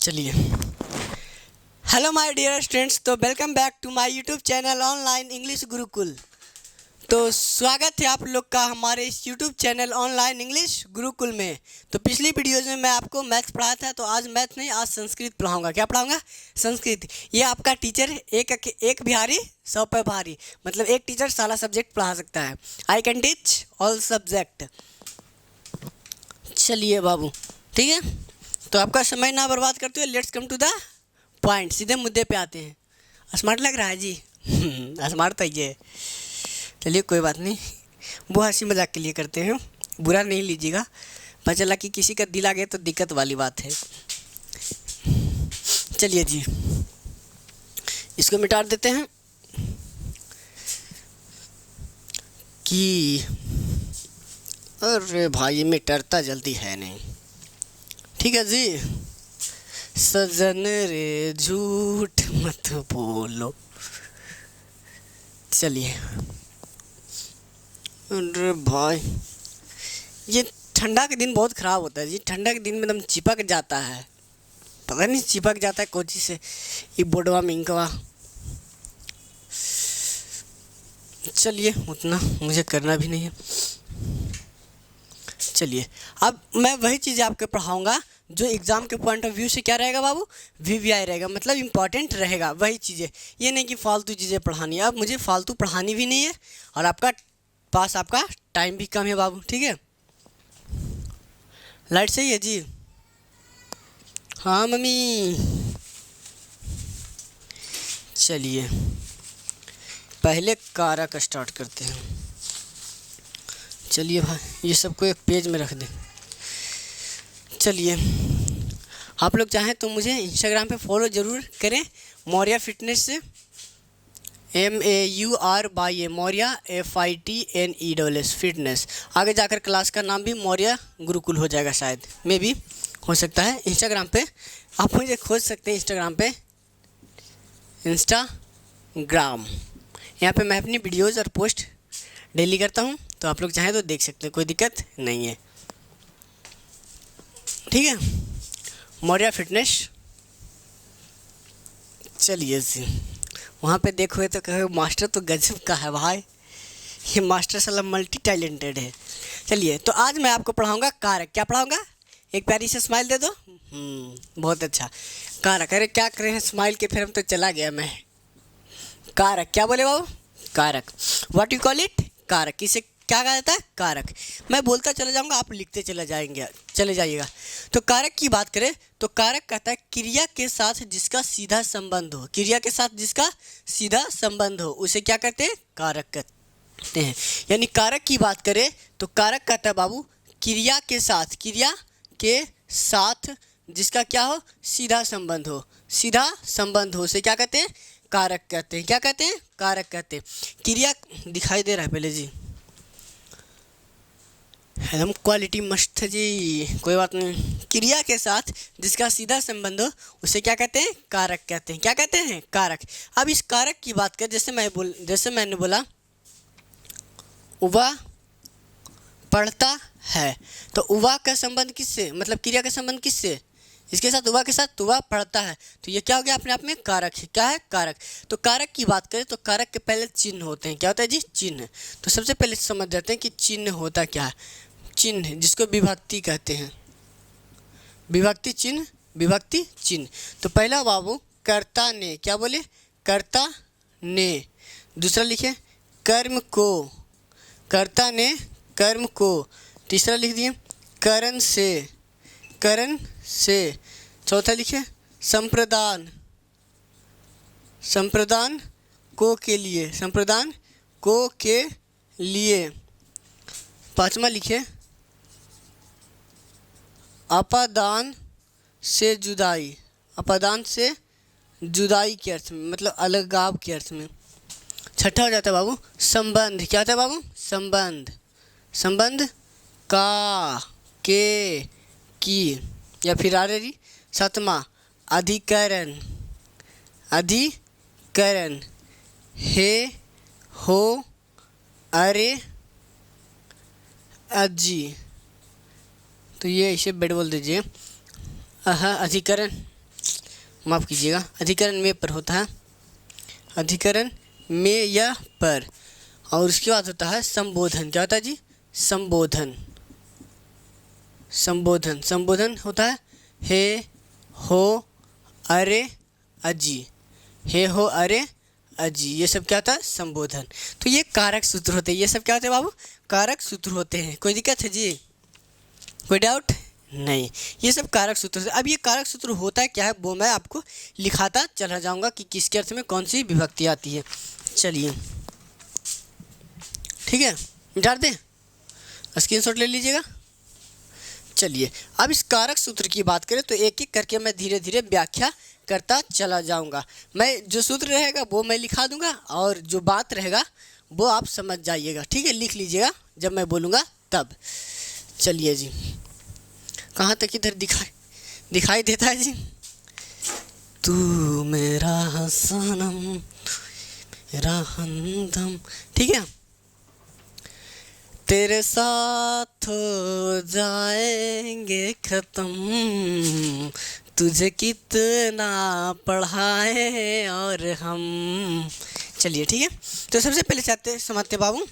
चलिए, hello my dear students. तो welcome back to my YouTube channel online English Gurukul. तो स्वागत है आप लोग का हमारे इस YouTube channel online English Gurukul में। तो पिछली वीडियोज़ में मैं आपको मैथ पढ़ाया था, तो आज मैथ नहीं, आज संस्कृत पढ़ाऊंगा। क्या पढ़ाऊंगा? संस्कृत। ये आपका टीचर एक बिहारी 100 पे भारी, मतलब एक टीचर सारा सब्जेक्ट पढ़ा सकता है। I can teach all subject. चलिए बाबू, ठीक है। तो आपका समय ना बर्बाद करते हुए let's come to the point, सीधे मुद्दे पे आते हैं। स्मार्ट लग रहा है जी? स्मार्ट तो ये है। चलिए कोई बात नहीं, वो हंसी मजाक के लिए करते हैं, बुरा नहीं लीजिएगा। पता चला कि किसी का दिल आ गया तो दिक्कत वाली बात है। चलिए जी, इसको मिटा देते हैं कि अरे भाई मिटरता जल्दी है नहीं। ठीक है जी। सजन रे झूठ मत बोलो। चलिए, अरे भाई ये ठंडा के दिन बहुत ख़राब होता है जी। ठंडा के दिन में एकदम चिपक जाता है, पता नहीं चिपक जाता है कोची से ये बोडवा मिंकवा। चलिए, उतना मुझे करना भी नहीं है। चलिए, अब मैं वही चीज़ आपको पढ़ाऊँगा जो एग्ज़ाम के पॉइंट ऑफ व्यू से क्या रहेगा बाबू, वीवीआई रहेगा, मतलब इम्पॉर्टेंट रहेगा। वही चीज़ें, ये नहीं कि फालतू चीज़ें पढ़ानी है। अब मुझे फालतू पढ़ानी भी नहीं है और आपका टाइम भी कम है बाबू। ठीक है, लाइट सही है जी? हाँ मम्मी। चलिए, पहले कारक स्टार्ट करते हैं। चलिए भाई, ये सबको एक पेज में रख दें। चलिए, आप लोग चाहें तो मुझे इंस्टाग्राम पे फॉलो ज़रूर करें, मौर्या फिटनेस से, MAURYA मौर्या FITNESS फिटनेस। आगे जाकर क्लास का नाम भी मौर्या गुरुकुल हो जाएगा, शायद मे भी हो सकता है। इंस्टाग्राम पे आप मुझे खोज सकते हैं, इंस्टाग्राम पे इंस्टाग्राम। यहाँ पे मैं अपनी वीडियोज़ और पोस्ट डेली करता हूँ, तो आप लोग चाहें तो देख सकते हैं, कोई दिक्कत नहीं है। ठीक है, मौर्या फिटनेस। चलिए जी, वहाँ पे देखोगे तो कहो मास्टर तो गजब का है भाई, ये मास्टर साला मल्टी टैलेंटेड है। चलिए, तो आज मैं आपको पढ़ाऊँगा कारक। क्या पढ़ाऊँगा? एक प्यारी से स्माइल दे दो। बहुत अच्छा। कारक, अरे क्या करें स्माइल के, फिर हम तो चला गया मैं। कारक, क्या बोले बाबू? कारक। What you call it? कारक। किसे क्या कहा जाता है? कारक। मैं बोलता चला जाऊंगा, आप लिखते चले जाइएगा। तो कारक की बात करें तो कारक कहता है क्रिया के साथ जिसका सीधा संबंध हो। क्रिया के साथ जिसका सीधा संबंध हो उसे क्या कहते हैं? कारक कहते हैं। यानी कारक की बात करें तो कारक कहता है बाबू क्रिया के साथ जिसका क्या हो? सीधा संबंध हो। सीधा संबंध हो उसे क्या कहते हैं? कारक कहते हैं। क्या कहते हैं? कारक कहते हैं। क्रिया दिखाई दे रहा है पहले जी, एकदम क्वालिटी मस्त है जी, कोई बात नहीं। क्रिया के साथ जिसका सीधा संबंध हो उसे क्या कहते हैं? कारक कहते हैं। क्या कहते हैं? कारक। अब इस कारक की बात करें, जैसे मैंने बोला वह पढ़ता है, तो वह का संबंध किससे, मतलब क्रिया का संबंध किससे? इसके साथ वह के साथ, तो वह पढ़ता है, तो ये क्या हो गया अपने आप में? कारक है। क्या है? कारक। तो कारक की बात करें तो कारक के पहले चिन्ह होते हैं। क्या होता है जी? चिन्ह। तो सबसे पहले समझ जाते हैं कि चिन्ह होता क्या है। चिन्ह जिसको विभक्ति कहते हैं, विभक्ति चिन्ह, विभक्ति चिन्ह। तो पहला बाबू कर्ता ने, क्या बोले? कर्ता ने। दूसरा लिखे कर्म को, कर्ता ने कर्म को। तीसरा लिख दिए करण से, करण से। चौथा लिखे संप्रदान, संप्रदान को के लिए, संप्रदान को के लिए। पांचवा लिखे अपादान से जुदाई, अपादान से जुदाई के अर्थ में, मतलब अलगाव के अर्थ में। छठा हो जाता है बाबू संबंध। क्या होता है बाबू? संबंध। संबंध का, के, की, या फिर आरेरी। सातवां अधिकरण, अधिकरण हे, हो, अरे, अजी। तो ये इसे बेड बोल दीजिए। अधिकरण माफ़ कीजिएगा, अधिकरण में पर होता है, अधिकरण में या पर, और उसके बाद होता है संबोधन। क्या होता है जी? संबोधन। संबोधन, संबोधन होता है हे, हो, अरे, अजी। हे, हो, अरे, अजी, ये सब क्या होता है? संबोधन। तो ये कारक सूत्र होते हैं। ये सब क्या होते हैं बाबू? कारक सूत्र होते हैं। कोई दिक्कत है जी? कोई डाउट नहीं? ये सब कारक सूत्र होते हैं। अब ये कारक सूत्र होता है क्या है वो मैं आपको लिखाता चला जाऊंगा कि किसके अर्थ में कौन सी विभक्ति आती है। चलिए ठीक है, मिटा दें, स्क्रीनशॉट ले लीजिएगा। चलिए अब इस कारक सूत्र की बात करें तो एक एक करके मैं धीरे धीरे व्याख्या करता चला जाऊंगा। मैं जो सूत्र रहेगा वो मैं लिखा दूंगा और जो बात रहेगा वो आप समझ जाइएगा। ठीक है, लिख लीजिएगा जब मैं बोलूँगा तब। चलिए जी, कहाँ तक इधर दिखाई देता है जी? तू मेरा सनम मेरा हमदम, ठीक है। तेरे साथ हो जाएंगे ख़त्म, तुझे कितना पढ़ाए और हम। चलिए ठीक है, तो सबसे पहले समझते बाबू।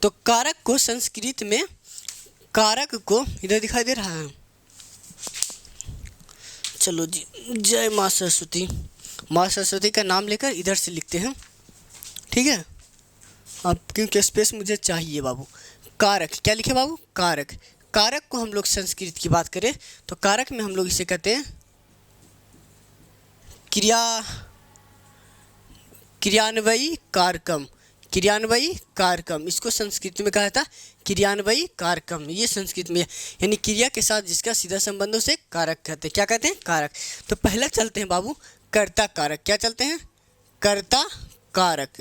तो कारक को संस्कृत में, कारक को इधर दिखाई दे रहा है। चलो जी, जय माँ सरस्वती। माँ सरस्वती का नाम लेकर इधर से लिखते हैं, ठीक है। अब क्योंकि स्पेस मुझे चाहिए बाबू। कारक क्या लिखे बाबू? कारक। कारक को हम लोग संस्कृत की बात करें तो कारक में हम लोग इसे कहते हैं क्रियान्वयी कारकम। क्रियान्वयी कारकम, इसको संस्कृत में कहा था क्रियान्वयी कारकम। ये संस्कृत में यानी क्रिया के साथ जिसका सीधा संबंध उसे कारक कहते हैं। क्या कहते हैं? कारक। तो पहले चलते हैं बाबू कर्ता कारक। क्या चलते हैं? कर्ता कारक।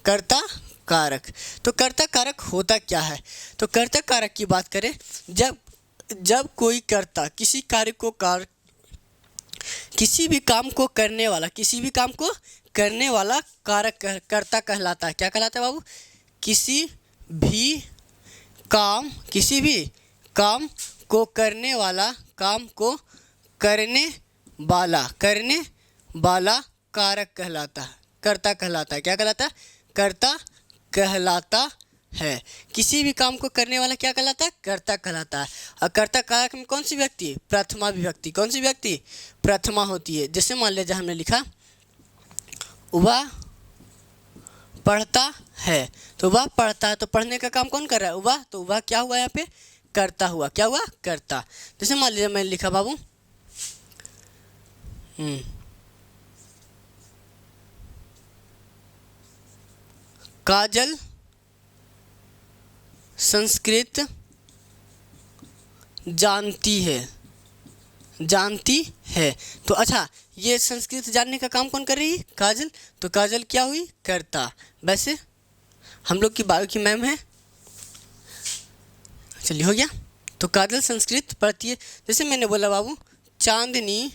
कर्ता कारक। तो कर्ता कारक होता क्या है? तो कर्ता कारक की बात करें, जब कोई कर्ता किसी कार्य को किसी भी काम को करने वाला, किसी भी काम को करने वाला कारक कर्ता कहलाता है। क्या कहलाता है बाबू? किसी भी काम को करने वाला, काम को करने वाला कारक कहलाता है, कर्ता कहलाता है। क्या कहलाता है? कर्ता कहलाता है। किसी भी काम को करने वाला क्या कहलाता है? कर्ता कहलाता है। और कर्ता कारक में कौन सी व्यक्ति? प्रथमा विभक्ति। कौन सी व्यक्ति? प्रथमा होती है। जैसे मान लीजिए हमने लिखा वह पढ़ता है, तो वह पढ़ता है, तो पढ़ने का काम कौन कर रहा है? वह। तो वह क्या हुआ यहाँ पे? कर्ता हुआ। क्या हुआ? कर्ता। जैसे मान लीजिए मैंने लिखा बाबू काजल संस्कृत जानती है। तो अच्छा, ये संस्कृत जानने का काम कौन कर रही है? काजल। तो काजल क्या हुई? कर्ता। वैसे हम लोग की बायो की मैम है, चलिए हो गया। तो काजल संस्कृत पढ़ती है। जैसे मैंने बोला बाबू चांदनी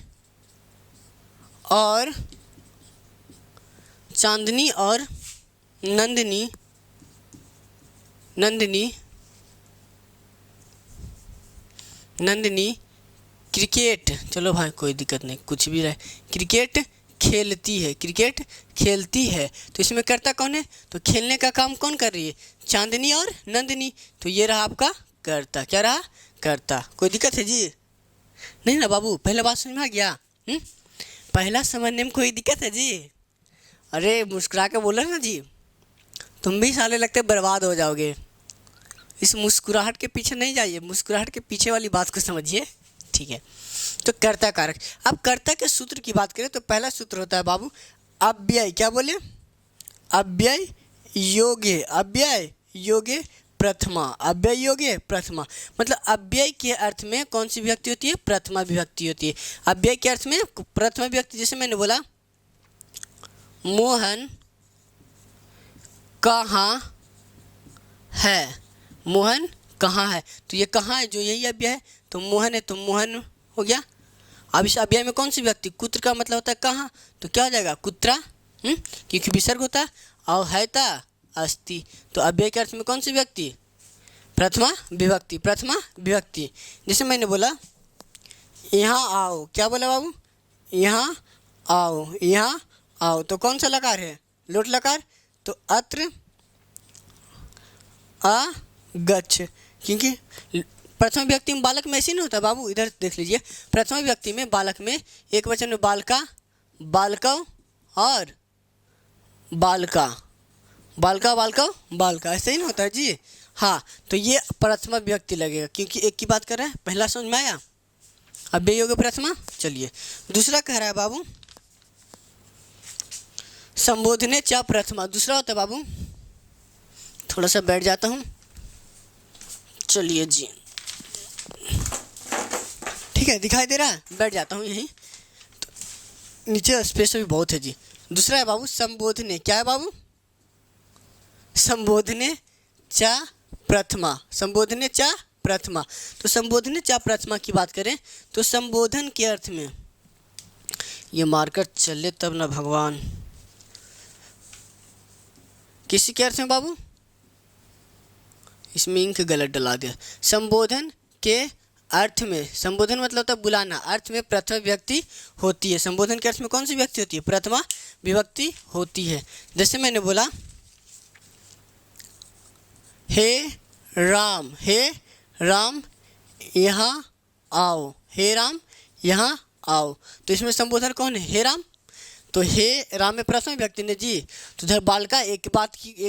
और नंदिनी क्रिकेट, चलो भाई कोई दिक्कत नहीं, कुछ भी रहे, क्रिकेट खेलती है। तो इसमें कर्ता कौन है? तो खेलने का काम कौन कर रही है? चांदनी और नंदिनी। तो ये रहा आपका कर्ता। क्या रहा? कर्ता। कोई दिक्कत है जी? नहीं ना बाबू, पहला बात समझ में आ गया? पहला समझने में कोई दिक्कत है जी? अरे मुस्कुरा के बोलो ना जी, तुम भी साले लगते बर्बाद हो जाओगे। इस मुस्कुराहट के पीछे नहीं जाइए, मुस्कुराहट के पीछे वाली बात को समझिए, ठीक है। तो कर्ता कारक। अब कर्ता के सूत्र की बात करें तो पहला सूत्र होता है बाबू अव्यय। क्या बोले? अव्यय योगे प्रथमा। अव्यय योगे प्रथमा मतलब अव्यय के अर्थ में कौन सी विभक्ति होती है? प्रथमा विभक्ति होती है। अव्यय के अर्थ में प्रथमा विभक्ति। जैसे मैंने बोला मोहन कहाँ है, मोहन कहाँ है, तो ये कहाँ है, जो यही अव्यय है, तो मोहन है, तो मोहन हो गया। अब इस अव्यय में कौन सी व्यक्ति? कुत्र का मतलब होता है कहाँ, तो क्या हो जाएगा? कुत्रा, क्योंकि विसर्ग होता है। और है ता अस्ति, तो अव्यय के अर्थ में कौन सी व्यक्ति? प्रथमा विभक्ति। जैसे मैंने बोला यहाँ आओ, क्या बोला बाबू, यहाँ आओ, यहाँ आओ, तो कौन सा लकार है, लोट लकार, तो अत्र आगच्छ, क्योंकि प्रथम व्यक्ति में बालक में ऐसे नहीं होता बाबू, इधर देख लीजिए, प्रथम व्यक्ति में बालक में एक वचन में बालका, बालकव और बालका, बालका बालकव बालका, ऐसे ही नहीं होता है जी। हाँ, तो ये प्रथमा व्यक्ति लगेगा क्योंकि एक की बात कर रहा है, पहला समझ में आया। अब ये हो गया प्रथमा। चलिए दूसरा कह रहा है बाबू, संबोधने च प्रथमा, दूसरा होता है बाबू, थोड़ा सा बैठ जाता हूँ, चलिए जी, ठीक है, दिखाई दे रहा है, बैठ जाता हूँ यहीं, तो नीचे स्पेस भी बहुत है जी। दूसरा है बाबू संबोधने, क्या है बाबू, संबोधने च प्रथमा, संबोधने च प्रथमा, तो संबोधने च प्रथमा की बात करें तो संबोधन के अर्थ में, ये मार्कर चले तब ना भगवान, किसी के अर्थ में बाबू, इसमें इंक गलत डला दिया, संबोधन के अर्थ में, संबोधन मतलब होता है बुलाना, अर्थ में प्रथम व्यक्ति होती है, संबोधन के अर्थ में कौन सी व्यक्ति होती है, प्रथमा विभक्ति होती है। जैसे मैंने बोला हे राम यहाँ आओ, हे राम यहाँ आओ, तो इसमें संबोधन कौन है, हे राम, तो हे राम में प्रथम व्यक्ति ने जी, तो उधर बालका एक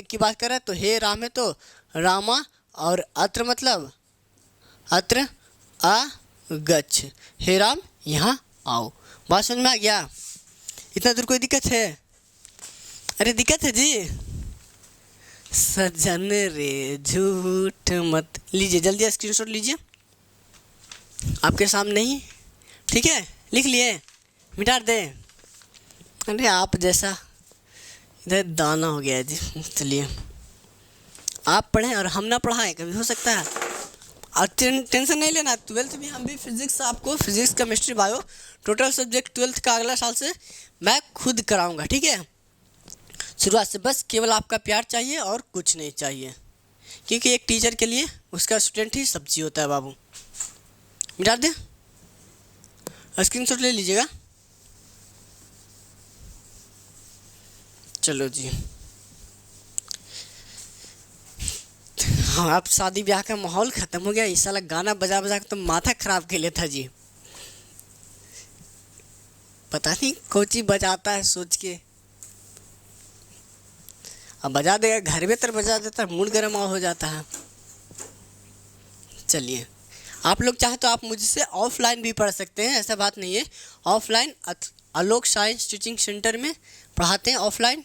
की बात कर रहा है, तो हे राम है तो रामा, और अत्र मतलब अत्र आगच्छ, हे राम यहाँ आओ, बात समझ में आ गया। इतना दूर कोई दिक्कत है, अरे दिक्कत है जी, सजन रे झूठ मत, लीजिए जल्दी स्क्रीनशॉट लीजिए, आपके सामने ही, ठीक है, लिख लिए, मिटा दे, अरे आप जैसा इधर दाना हो गया है जी। चलिए आप पढ़ें और हम ना पढ़ाएं, कभी हो सकता है, और टेंशन नहीं लेना, 12th में हम भी फिजिक्स, आपको physics chemistry bio total subject 12th का अगला साल से मैं खुद कराऊंगा, ठीक है, शुरुआत से, बस केवल आपका प्यार चाहिए और कुछ नहीं चाहिए, क्योंकि एक टीचर के लिए उसका स्टूडेंट ही सब चीज़ होता है बाबू। मिटा दे, स्क्रीनशॉट ले लीजिएगा, चलो जी। हाँ, अब शादी ब्याह का माहौल ख़त्म हो गया, इस साल गाना बजा बजा के तो माथा ख़राब के लिए था जी, पता नहीं कोची बजाता है सोच के, अब बजा देगा, घर में तरह बजा देता है, मूड गर्म हो जाता है। चलिए आप लोग चाहे तो आप मुझसे ऑफलाइन भी पढ़ सकते हैं, ऐसा बात नहीं है, ऑफलाइन आलोक साइंस स्टिचिंग सेंटर में पढ़ाते हैं ऑफलाइन,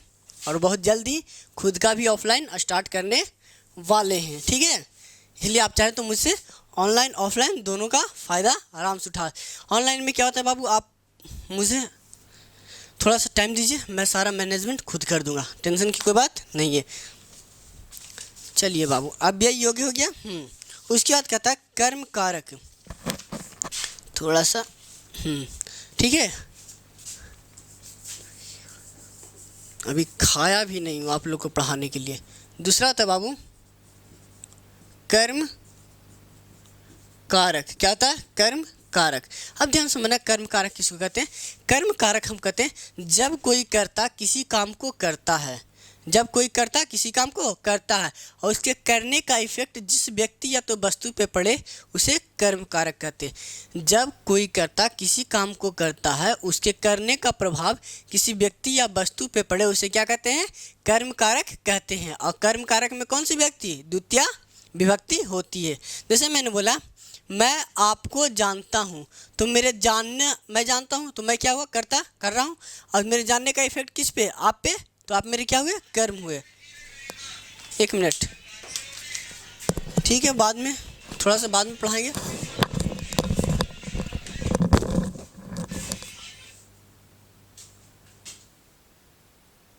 और बहुत जल्दी खुद का भी ऑफलाइन स्टार्ट करने वाले हैं, ठीक है, इसलिए आप चाहें तो मुझसे ऑनलाइन ऑफलाइन दोनों का फ़ायदा आराम से उठा। ऑनलाइन में क्या होता है बाबू, आप मुझे थोड़ा सा टाइम दीजिए, मैं सारा मैनेजमेंट खुद कर दूंगा, टेंशन की कोई बात नहीं है। चलिए बाबू, अब यही योग्य हो गया। उसके बाद कहता है कर्म कारक, थोड़ा सा ठीक है, अभी खाया भी नहीं हूँ आप लोग को पढ़ाने के लिए। दूसरा होता है बाबू कर्म कारक, क्या होता है, कर्म कारक। अब ध्यान से समझना, कर्म कारक किसको कहते हैं, कर्म कारक हम कहते हैं जब कोई कर्ता किसी काम को करता है, जब कोई कर्ता किसी काम को करता है और उसके करने का इफेक्ट जिस व्यक्ति या तो वस्तु पे पड़े उसे कर्म कारक कहते हैं। जब कोई कर्ता किसी काम को करता है, उसके करने का प्रभाव किसी व्यक्ति या वस्तु पे पड़े, उसे क्या कहते हैं, कर्म कारक कहते हैं। और कर्म कारक में कौन सी व्यक्ति, द्वितीय विभक्ति होती है। जैसे मैंने बोला मैं आपको जानता हूँ, तो मेरे जानना, मैं जानता हूँ तो मैं क्या हुआ, करता कर रहा हूँ, और मेरे जानने का इफेक्ट किस पे, आप पे, तो आप मेरे क्या हुए, कर्म हुए। एक मिनट, ठीक है, बाद में थोड़ा सा बाद में पढ़ाएंगे।